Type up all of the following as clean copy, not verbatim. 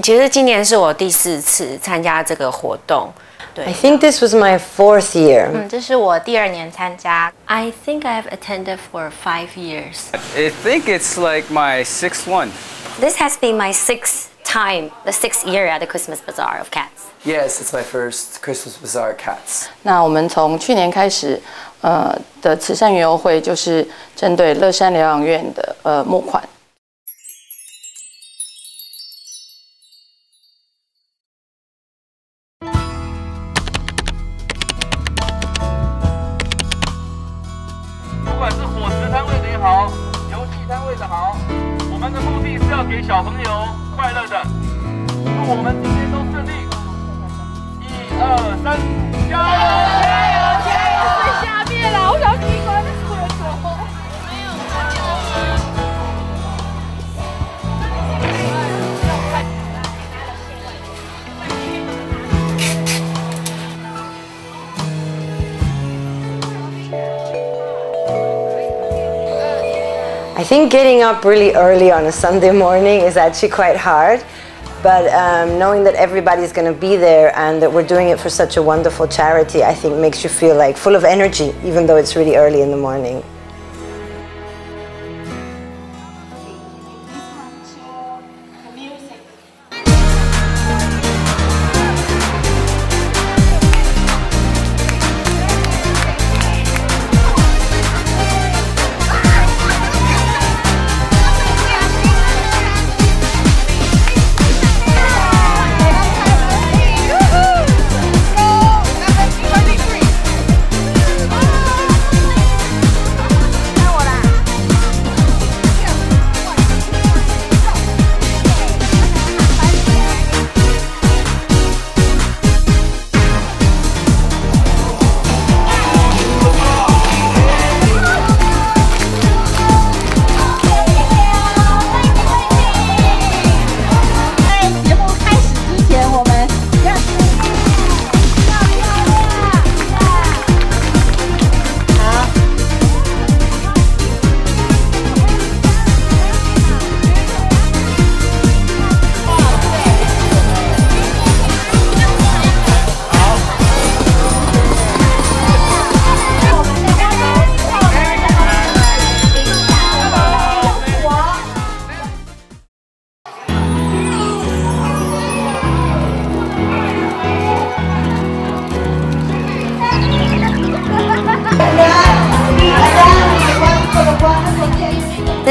其实今年是我第4次参加这个活动。对 I think this was my 4th year. 这是我第2年参加。I think I've attended for 5 years. I think it's like my 6th one. This has been my 6th time, the 6th year at the Christmas Bazaar of Cat's. Yes, it's my first Christmas Bazaar at Cat's. 那我们从去年开始，的慈善园游会就是针对乐山疗养院的募款。不管是伙食摊位的也好，游戏摊位的好，我们的目的是要给小朋友快乐的。祝我们今天都顺利。1、2、3，加油！加油！加油！在下面啦，我想听完这个时候。I think getting up really early on a Sunday morning is actually quite hard, but knowing that everybody's going to be there and that we're doing it for such a wonderful charity, I think makes you feel like full of energy, even though it's really early in the morning.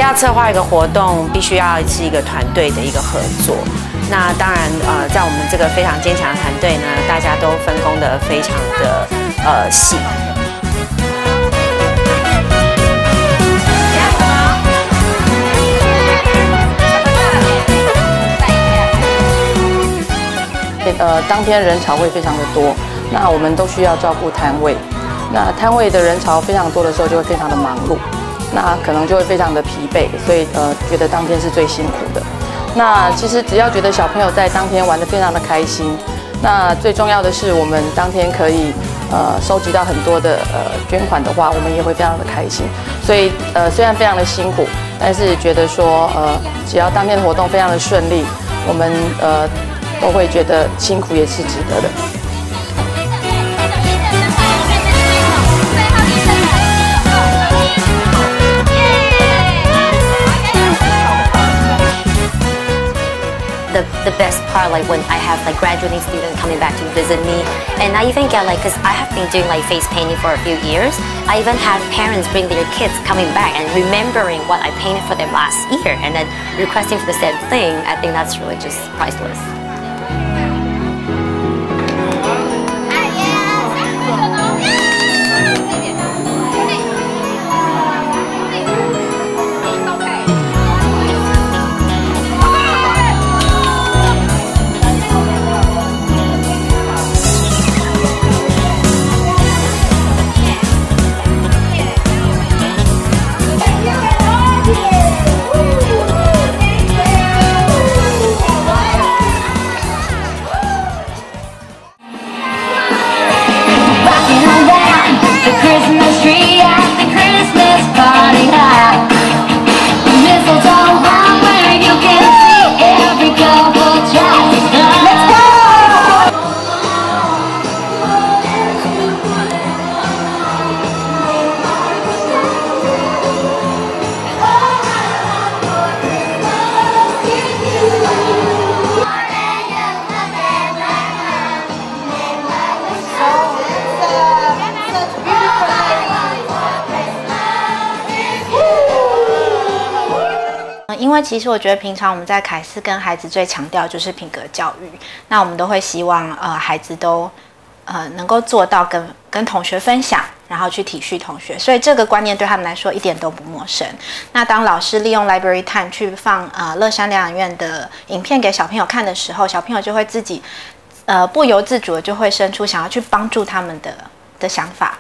要策划一个活动，必须要是一个团队的一个合作。那当然，在我们这个非常坚强的团队呢，大家都分工的非常的细。当天人潮会非常的多，那我们都需要照顾摊位。那摊位的人潮非常多的时候，就会非常的忙碌。 那可能就会非常的疲惫，所以觉得当天是最辛苦的。那其实只要觉得小朋友在当天玩得非常的开心，那最重要的是我们当天可以收集到很多的捐款的话，我们也会非常的开心。所以虽然非常的辛苦，但是觉得说只要当天的活动非常的顺利，我们都会觉得辛苦也是值得的。 The best part, like when I have like graduating students coming back to visit me, and I even get like, cause I have been doing like face painting for a few years. I even had parents bring their kids coming back and remembering what I painted for them last year, and then requesting for the same thing. I think that's really just priceless. 因为其实我觉得平常我们在凯斯跟孩子最强调就是品格教育，那我们都会希望孩子都能够做到跟同学分享，然后去体恤同学，所以这个观念对他们来说一点都不陌生。那当老师利用 Library Time 去放乐山疗养院的影片给小朋友看的时候，小朋友就会自己不由自主的就会生出想要去帮助他们的想法。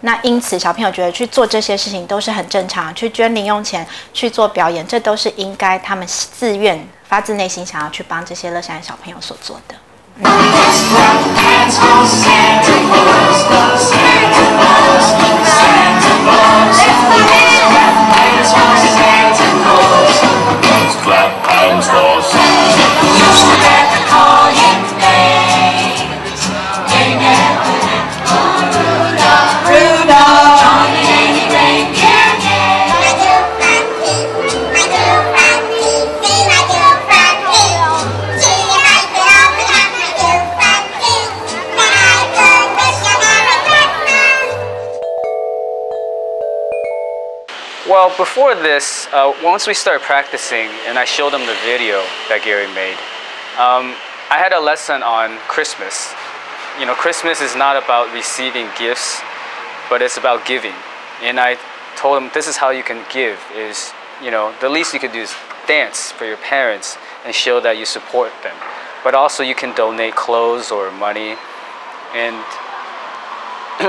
那因此，小朋友觉得去做这些事情都是很正常，去捐零用钱去做表演，这都是应该他们自愿、发自内心想要去帮这些乐山的小朋友所做的。Well, before this, once we started practicing and I showed them the video that Gary made, I had a lesson on Christmas. You know, Christmas is not about receiving gifts, but it's about giving. And I told them this is how you can give is, you know, the least you could do is dance for your parents and show that you support them. But also you can donate clothes or money. And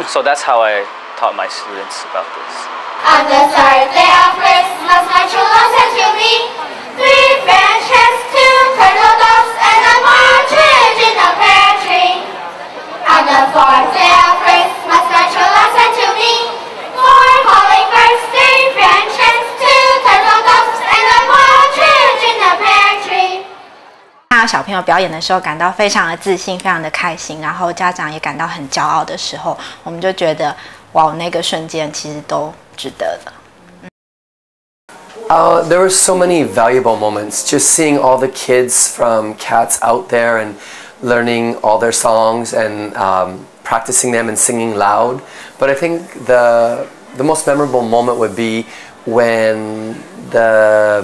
so that's how I taught my students about this. On the third day of Christmas, my true love sent to me 3 French hens, 2 turtle doves, and a partridge in a pear tree. On the fourth day of Christmas, my true love sent to me 4 hummingbirds, 3 French hens, 2 turtle doves, and a partridge in a pear tree. 看到小朋友表演的时候，感到非常的自信，非常的开心，然后家长也感到很骄傲的时候，我们就觉得，哇，那个瞬间其实都值得的。There were so many valuable moments. Just seeing all the kids from Cat's out there and learning all their songs and practicing them and singing loud. But I think the most memorable moment would be when the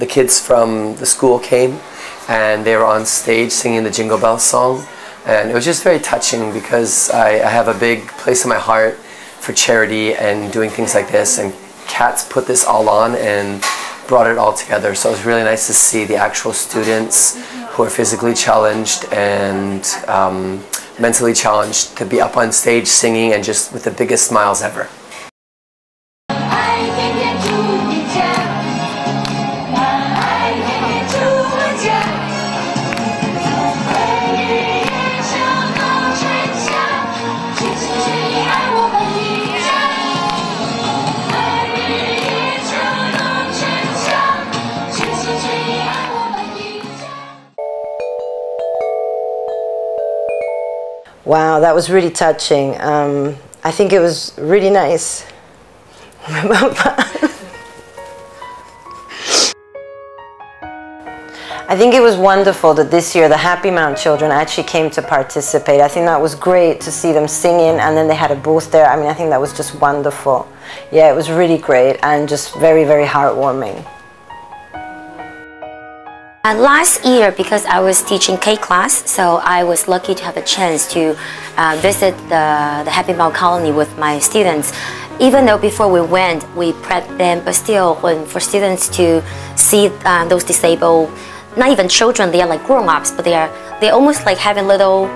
kids from the school came and they were on stage singing the Jingle Bells song. And it was just very touching because I have a big place in my heart for charity and doing things like this, and Cat's put this all on and brought it all together. So it was really nice to see the actual students who are physically challenged and mentally challenged to be up on stage singing and just with the biggest smiles ever. Wow, that was really touching. I think it was really nice. I think it was wonderful that this year the Happy Mount children actually came to participate. I think that was great to see them singing, and then they had a booth there. I mean, I think that was just wonderful. Yeah, it was really great and just very, very heartwarming. Last year, because I was teaching K class, so I was lucky to have a chance to visit the Happy Mount colony with my students. Even though before we went, we prepped them, but still, for students to see those disabled, not even children, they are like grown-ups, but they're almost like having little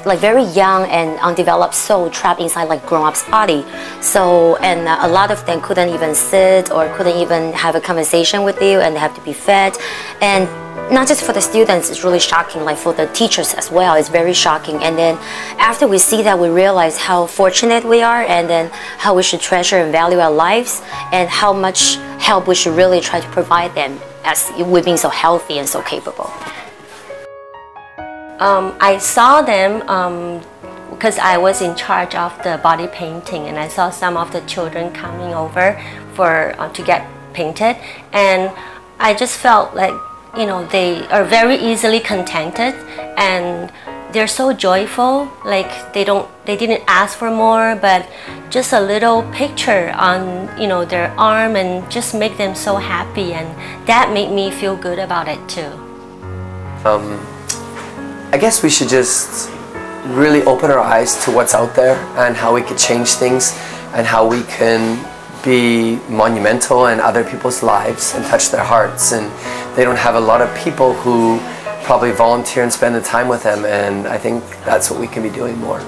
like very young and undeveloped soul trapped inside like grown-up's body. So, and a lot of them couldn't even sit or couldn't even have a conversation with you, and they have to be fed. And not just for the students, it's really shocking, like for the teachers as well, it's very shocking. And then after we see that, we realize how fortunate we are, and then how we should treasure and value our lives, and how much help we should really try to provide them as we're being so healthy and so capable. I saw them because I was in charge of the body painting, and I saw some of the children coming over to get painted, and I just felt like, you know, they are very easily contented, and they're so joyful, like they didn't ask for more, but just a little picture on their arm and just make them so happy, and that made me feel good about it too. I guess we should just really open our eyes to what's out there and how we could change things and how we can be monumental in other people's lives and touch their hearts. And they don't have a lot of people who probably volunteer and spend the time with them, and I think that's what we can be doing more.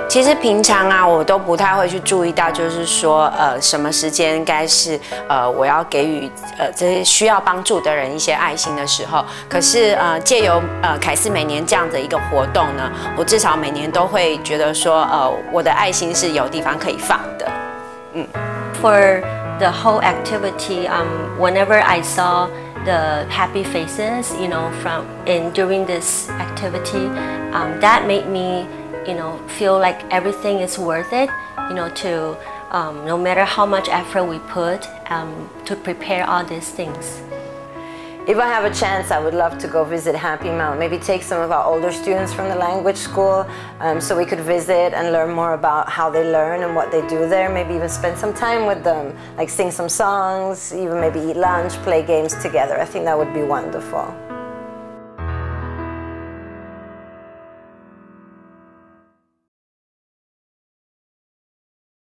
其实平常啊，我都不太会去注意到，就是说，什么时间该是我要给予这些需要帮助的人一些爱心的时候。可是借由凯斯每年这样的一个活动呢，我至少每年都会觉得说，我的爱心是有地方可以放的。For the whole activity, whenever I saw the happy faces, during this activity, that made me feel like everything is worth it, to no matter how much effort we put to prepare all these things. If I have a chance, I would love to go visit Happy Mount. Maybe take some of our older students from the language school so we could visit and learn more about how they learn and what they do there. Maybe even spend some time with them, like sing some songs, even maybe eat lunch, play games together. I think that would be wonderful.